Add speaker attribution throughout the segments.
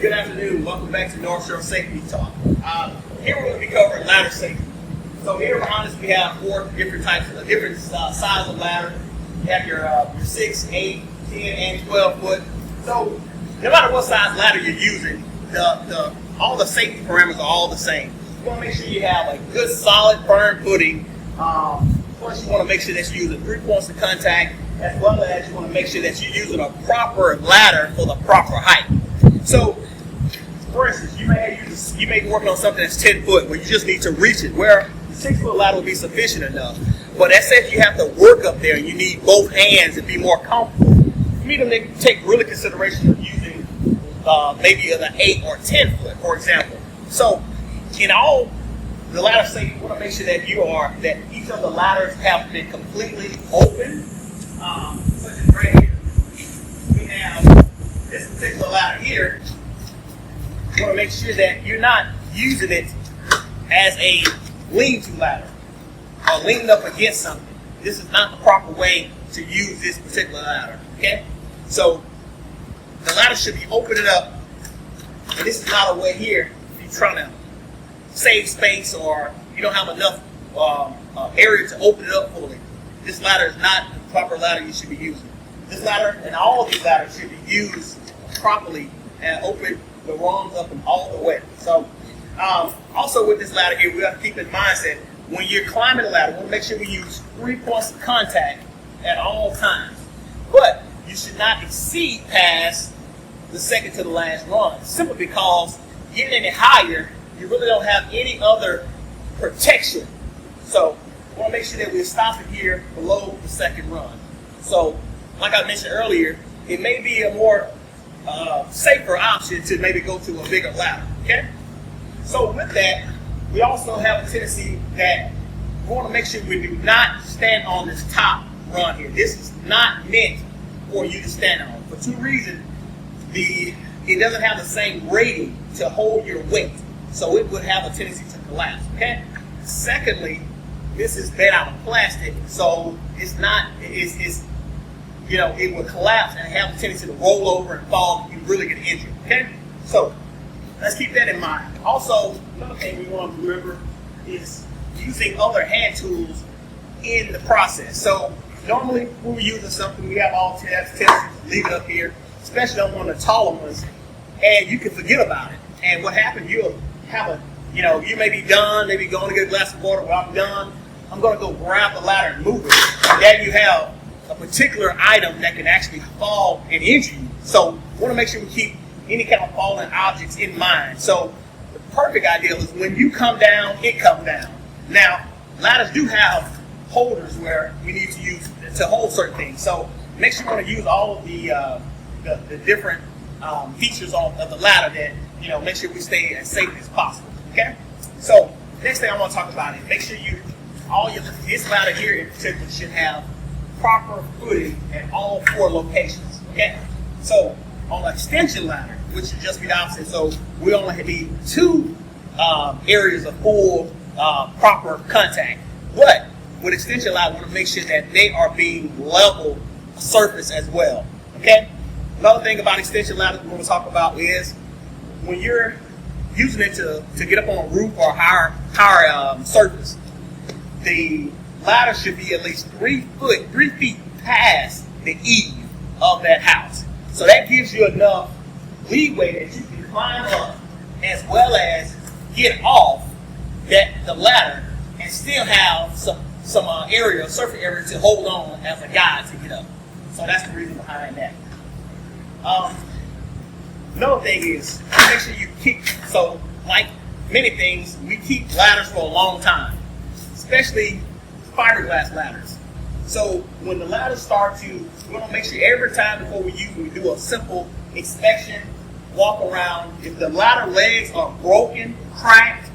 Speaker 1: Good afternoon. Welcome back to North Shore Safety Talk. Here we're going to be covering ladder safety. So here behind us we have four different types of different size of ladder. You have your 6, 8, 10, and 12 foot. So no matter what size ladder you're using, all the safety parameters are all the same. You want to make sure you have a good, solid, firm footing. Plus, you want to make sure that you're using 3 points of contact, as well as you want to make sure that you're using a proper ladder for the proper height. So, for instance, you may be working on something that's 10 foot where you just need to reach it, where the 6 foot ladder will be sufficient enough. But that says you have to work up there and you need both hands to be more comfortable. You need to take really consideration of using maybe an 8 or 10 foot, for example. So, in all the ladder safety, you want to make sure that that each of the ladders have been completely open. Such as right here, we have this particular ladder here. You want to make sure that you're not using it as a lean-to ladder or leaning up against something. This is not the proper way to use this particular ladder. Okay, so the ladder should be opening up, and this is not a way here if you're trying to save space or you don't have enough area to open it up fully. This ladder is not the proper ladder you should be using. This ladder and all of these ladders should be used properly and open the rungs up and all the way. So also with this ladder here, we have to keep in mind that when you're climbing the ladder, we want to make sure we use 3 points of contact at all times. But you should not exceed past the second to the last rung, simply because getting any higher, you really don't have any other protection. So we want to make sure that we're stopping here below the second run. So like I mentioned earlier, it may be a more safer option to maybe go to a bigger ladder. Okay? So with that, we also have a tendency that we want to make sure we do not stand on this top run here. This is not meant for you to stand on. For two reasons. It doesn't have the same rating to hold your weight, so it would have a tendency to collapse. Okay. Secondly, this is made out of plastic, so it will collapse and have a tendency to roll over and fall if you really get injured. Okay. So let's keep that in mind. Also, another thing we want to remember is using other hand tools in the process. So normally when we're using something, we have all tendency to leave it up here, especially on one of the taller ones, and you can forget about it. And what happens, you'll have you may be done, maybe going to get a glass of water. Well, I'm done. I'm going to go grab the ladder and move it. And then you have a particular item that can actually fall and injure you. So we want to make sure we keep any kind of falling objects in mind. So the perfect ideal is when you come down, it comes down. Now, ladders do have holders where we need to use to hold certain things. So make sure you want to use all of the different features of the ladder that make sure we stay as safe as possible. Okay. So next thing I want to talk about is make sure this ladder here in particular should have proper footing at all 4 locations. Okay. So on an extension ladder, which should just be the opposite. So we only need 2 areas of full proper contact. But with extension ladder, we want to make sure that they are being level surface as well. Okay. Another thing about extension ladders we want to talk about is when you're using it to get up on a roof or higher surface, the ladder should be at least 3 feet past the eave of that house. So that gives you enough leeway that you can climb up as well as get off the ladder and still have some surface area to hold on as a guide to get up. So that's the reason behind that. Another thing is make sure you keep, so like many things, we keep ladders for a long time, especially fiberglass ladders. So when the ladders start to, we want to make sure every time before we do a simple inspection, walk around, if the ladder legs are broken, cracked,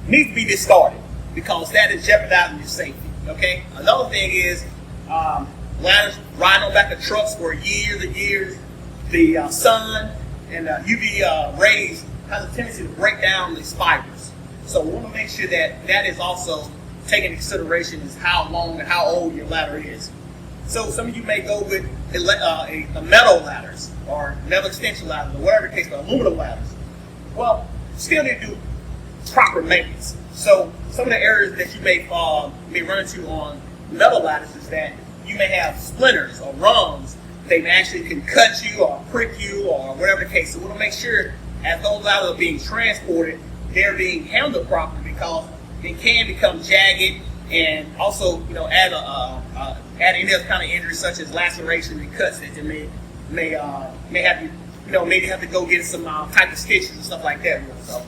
Speaker 1: needs to be discarded because that is jeopardizing your safety. Okay. Another thing is ladders riding on back of trucks for years and years. The sun and UV rays has a tendency to break down these fibers. So we want to make sure that is also taken into consideration is how long and how old your ladder is. So some of you may go with a metal ladders or metal extension ladders or whatever the case, but aluminum ladders. Well, still need to do proper maintenance. So some of the areas that you may run into on metal ladders is that you may have splinters or rungs. They actually can cut you or prick you or whatever the case. So we want to make sure as those ladders are being transported, they're being handled properly, because it can become jagged, and also add any other kind of injury such as laceration and cuts that you may have maybe have to go get some type of stitches and stuff like that. So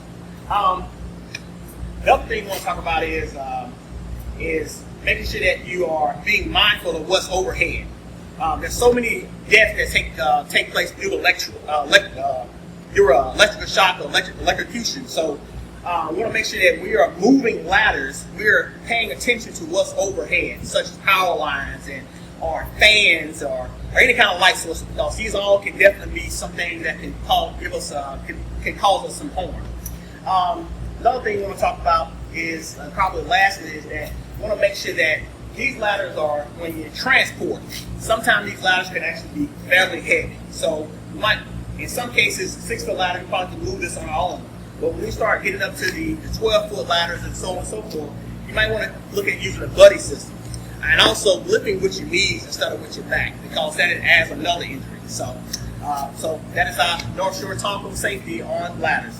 Speaker 1: the other thing we want to talk about is making sure that you are being mindful of what's overhead. There's so many deaths that take place due to electrical shock or electrocution. So we want to make sure that we are moving ladders. We are paying attention to what's overhead, such as power lines or fans or any kind of light source, because these all can definitely be something that can cause us some harm. Another thing we want to talk about is probably lastly is that we want to make sure that these ladders are, when you transport, sometimes these ladders can actually be fairly heavy. So you might, in some cases, 6-foot ladder, you probably can move this on our own. But when we start getting up to the 12-foot ladders and so on and so forth, you might want to look at using a buddy system. And also lifting with your knees instead of with your back, because that adds another injury. So that is our North Shore Talk on safety on ladders.